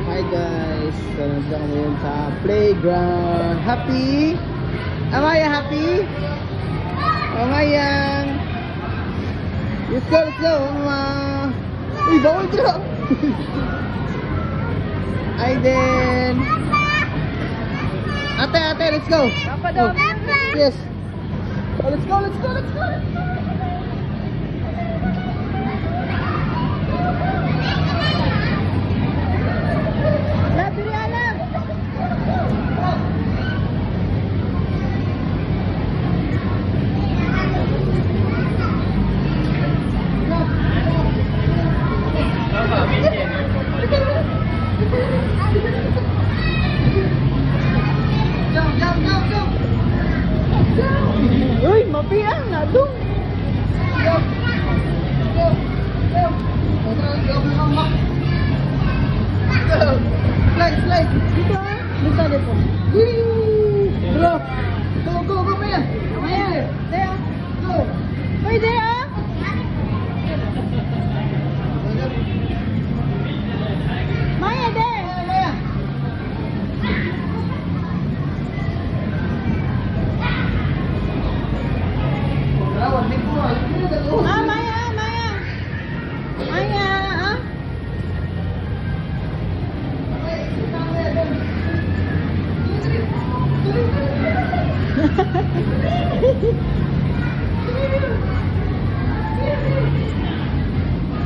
Hi guys, so nandiyan kami ngayon sa playground. Happy? Amaya happy? Amaya. Let's go, let's go. Uy, bawal ka. Aiden. Ate, let's go. Papa daw. Yes. Oh, let's go, let's go, let's go. Uy, mapiang na doon. Slide. Dito ah. Dito dito. Bro. Go, Maya. Maya. There. Go. Uy, there ah. Maya, there. Maya. Ah, Maya. Maya, ah.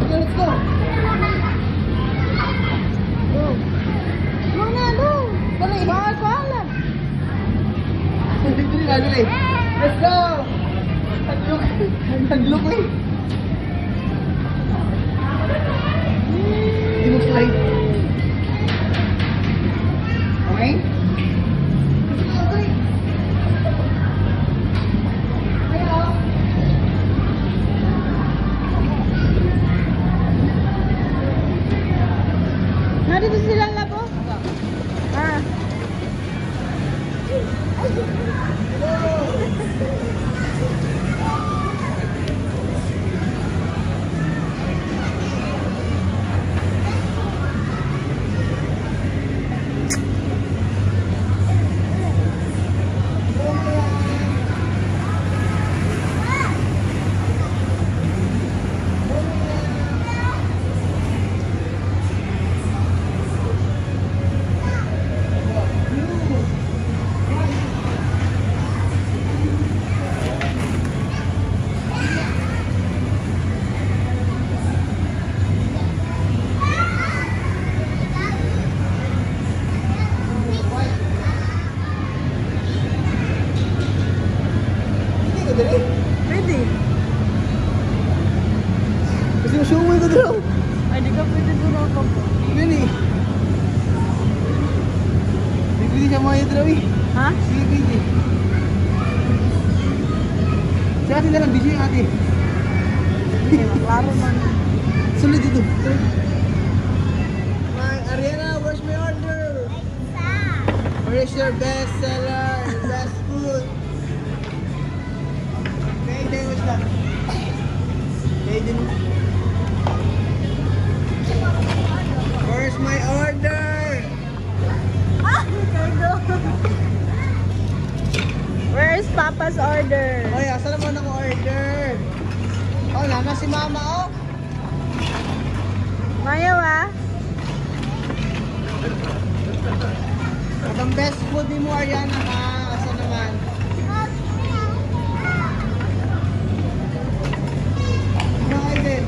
Let's go. Muna, doon. Bawal. Dali. Let's go. Nagluk eh. Hindi mo slide. Okay? Narito sila labo? Ah. Pwede. Kasi yung show mo ito daw. Ay, di ka pwede doon ako. Gani. Bigli siya mga ito daw eh. Ha? Sige, pwede. Si ate na lang, busy yung ate. Klaro man. Sulit dito. Ariana, where's my order? Where's your best seller? Your best food? Aiden, what's that? Aiden. Where's my order? Ah, Ricardo. Where is Papa's order? Oy, asa naman ako order? Oh, nana si Mama, oh. Maya wa? At ang best food ni mo, Ariana, ha? Asa naman? Ano, Aiden?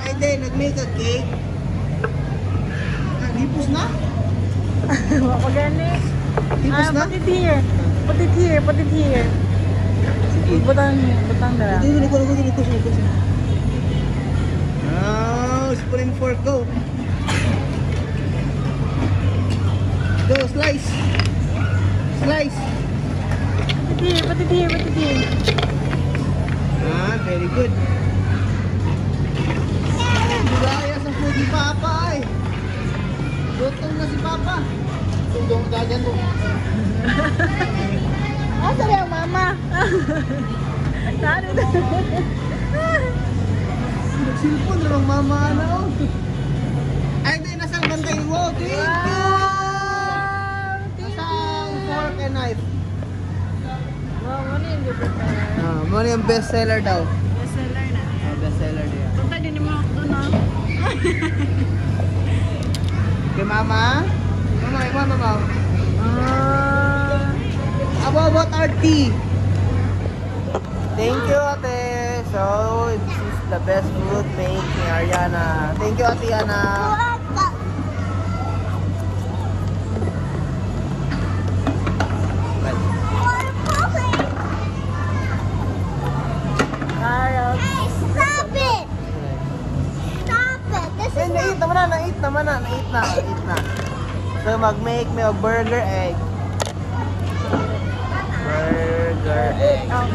Aiden, nag-make a cake? Lipos na? Wako gani. Lipos na? Put it here. Put it here. Butang dala. Dito. Oh, spoon and fork, go. Go, slice. Put it here. Ah, very good. Dugaya sa food ni Papa ay. Gutom na si Papa. Tundong dagan mo. Asa yung mama? Saan ito? Nagsilpon na ng mama na oh. Ay, hindi. Nasa banda yung wow. Thank you! Nasa fork and knife. Wow, ano yung prepare? Muna yung bestseller daw. Bestseller na. Bestseller niya. Punta din mo ako doon ah. Kay mama? Mama. About our tea. Thank you, ate. So, this is the best food made ni Ariana. Thank you, ate Ana. Stop it! Stop it! This is Nait na. So, mag-make me a burger egg. Burger egg. Nam.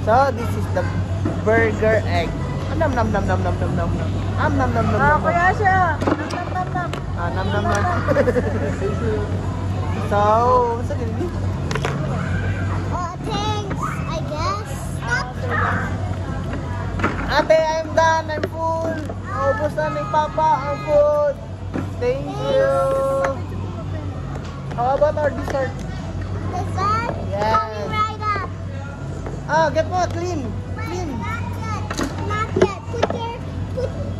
So, this is the burger egg. Nam. Kaya siya. Nam. So, what's it gonna be? Thanks, I guess. Ate, I'm done. I'm full. Naubos na ni Papa ang food. Thank you. How about our dessert? Dessert? Yes. Coming right up. Get what? Clean. Not yet.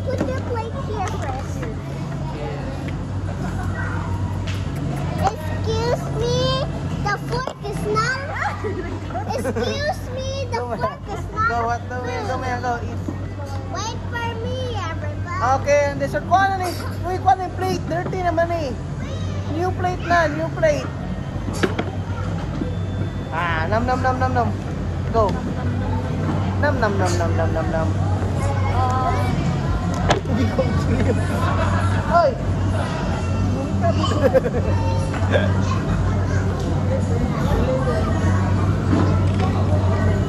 Put your plate here first. Excuse me, the fork is not. Excuse me, the fork is not. Go, what? Go, eat. Wait for me, everybody. Okay, and dessert. Kuha na ni. Uy, kuha na yung plate. Dirty naman eh. New plate na, new plate. Nam. Go. Nam. Hindi ko serious. Oy!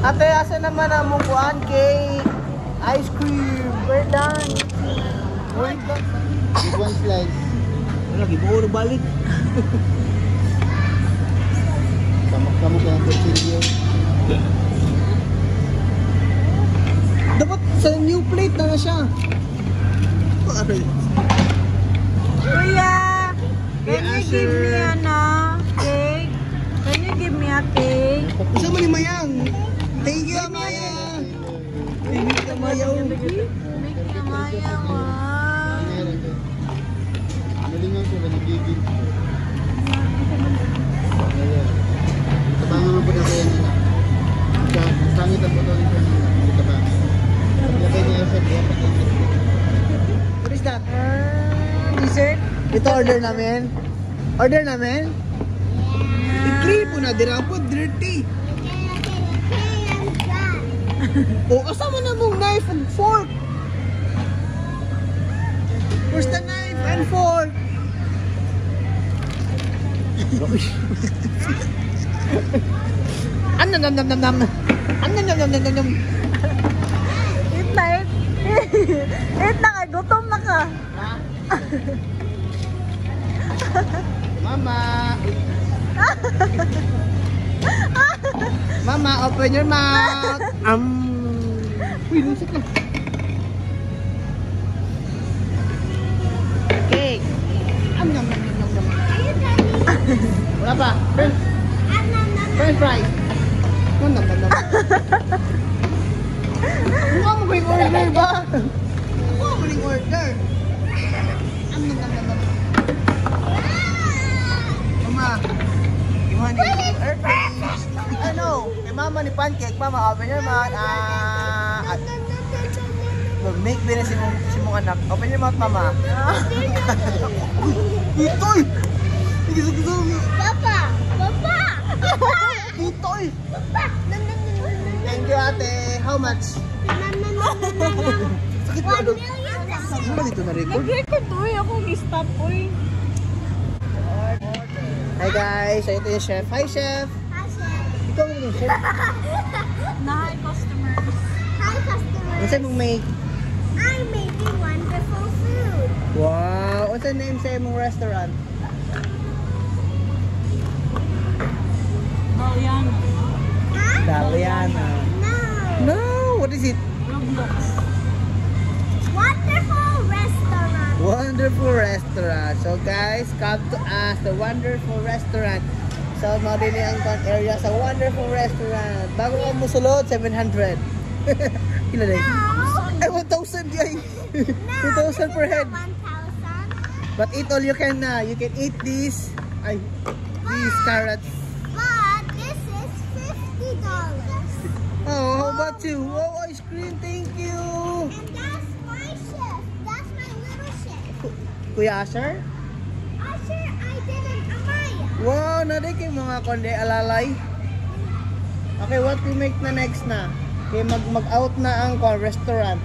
Ate, asa naman ang mungkuan cake? Ice cream. We're done. Wait lang. With one slice. Lagi buo na balik. Kamok ka ng tortilla. Dapat sa new plate na siya. Kuya, can you Yes, give me sir. cake? Can you give me a cake? Isa mo ni Mayang. Thank you, Mayang. Thank you, Mayang. Make you Maya, ma. Nalingan ko na nagiging. Ayan. Tabangan mo po na kayo nila. Sangit ang puto nito nila. Tabangan. Lagay niya sa buwan. What is that? Dessert? Ito order namin. Order namin? I-clean po na. Dira po, dirty. Oh, kasama na mong knife and fork. Where's the knife and fork? Nam. Eat na, eat. Eat na ka, gutom na ka. Mama. Mama, open your mouth. Uy, lusok na. Cake. Nam. Wala pa. French fries. Nam. Huwag mo yung order ba? Huwag mo yung order. Nam. Mama, you want it? Ano? Kay mama ni Pancake, mama, open your mouth. Make din si mong anak. Open your mouth, mama. Itoy! Papa! Itoy! Thank you, ate. How much? Sakit mo, ano? Ano ba dito na-record? Nag-record to eh. Ako stop ko eh. Hi guys, so ito yung chef. Hi chef! Ikaw yung chef. Hi, customers. Hi, customers. Ano sa'yo mong make? I'm making wonderful food. Wow! What's the name sa'yo mong restaurant? Balian. Daliana. No. No, what is it? Wonderful restaurant. Wonderful restaurant. So guys, come to us, the Wonderful Restaurant. So madili ang area sa Wonderful Restaurant. Bago ka musulod, 700. Kila na No. Ay, 1,000 guys. No. 2,000 per head. 1,000. But eat all you can na. You can eat this. Ay, these carrots. But this is $50. Oh, how about you? Oh, ice cream. Thank you. And that's my chef. That's my little chef. Kuya Asher? Usher, I didn't Amaya. Wow, naday kay mga konde alalay. Okay, what we make na next na? Okay, mag-out na ang restaurant.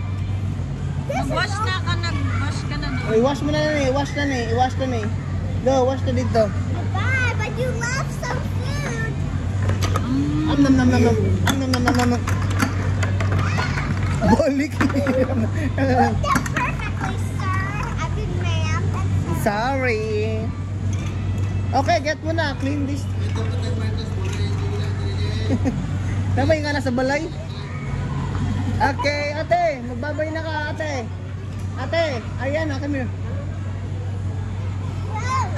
This is Wash na ka, nag-wash ka na. Oh, i-wash mo na na eh. I-wash na na eh. I-wash na na eh. Go, wash na dito. Bye, but you left some food. Am nam nam nam nam. Am nam nam nam nam. Balik. That's perfectly, sir. I've been ma'am. And Sorry. Okay, get mo na. Clean this. Namay nga na sa balay. Okay, ate. Magbabay na ka, ate. Ate, ayan na. Come here. well,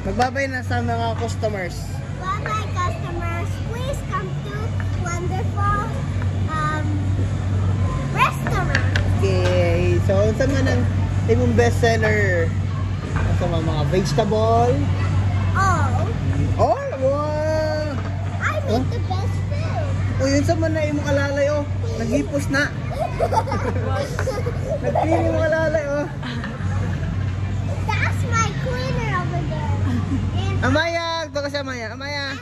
Magbabay na sa mga customers. bye-bye, customers. Please come to Wonderful Restaurant. Okay. So, sa mga imong bestseller. Sa mga vegetable. Oh, Oh, wow. I make the best food. O yun sa man na imong alalay oh. Nagipos na. Nagpili mo alalay oh. That's my cleaner over there. And Amaya, ito kasi Amaya. Amaya.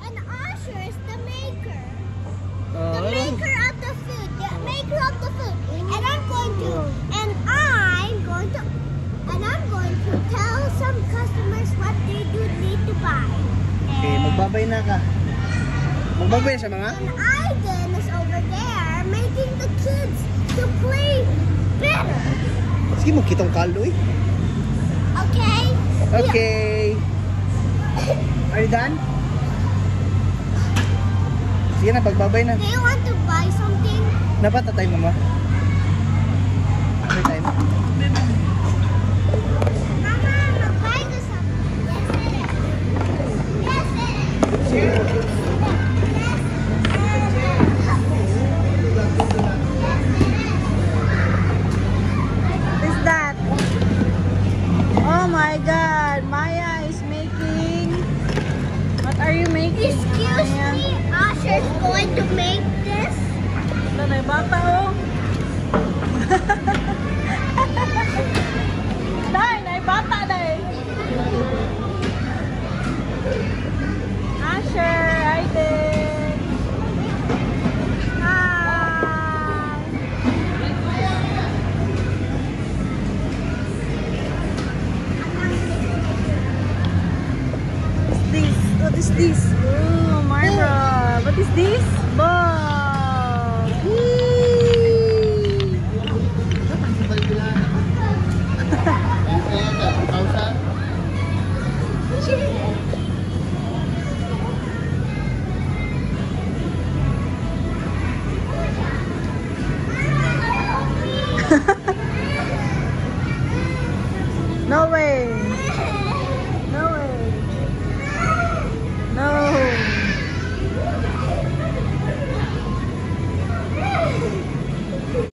And Usher is the maker. Oh, The maker of the food. The maker of the food. And I'm going to tell some customers what they do need to buy. okay, magbabay na ka. Magbabay na siya mga. And Aiden is over there making the kids to play better. Sige mo kitong kaldo eh. Okay? Okay. Are you done? Sige na, pagbabay na. Do you want to buy something? Napatatay mo ma? May time. Mama, mag-buy ka something. Yes, it is. Yes, it is. What is that? Oh my God, Maya is making. What are you making? Excuse Maya? me, Usher's going to make this. Ito na yung bata oh. Dahil na yung bata dahil. Asher, Aiden. Hi. This? What is this? Oh, Mara. What is this? Ball. Yee. Ayan ka, 2,000.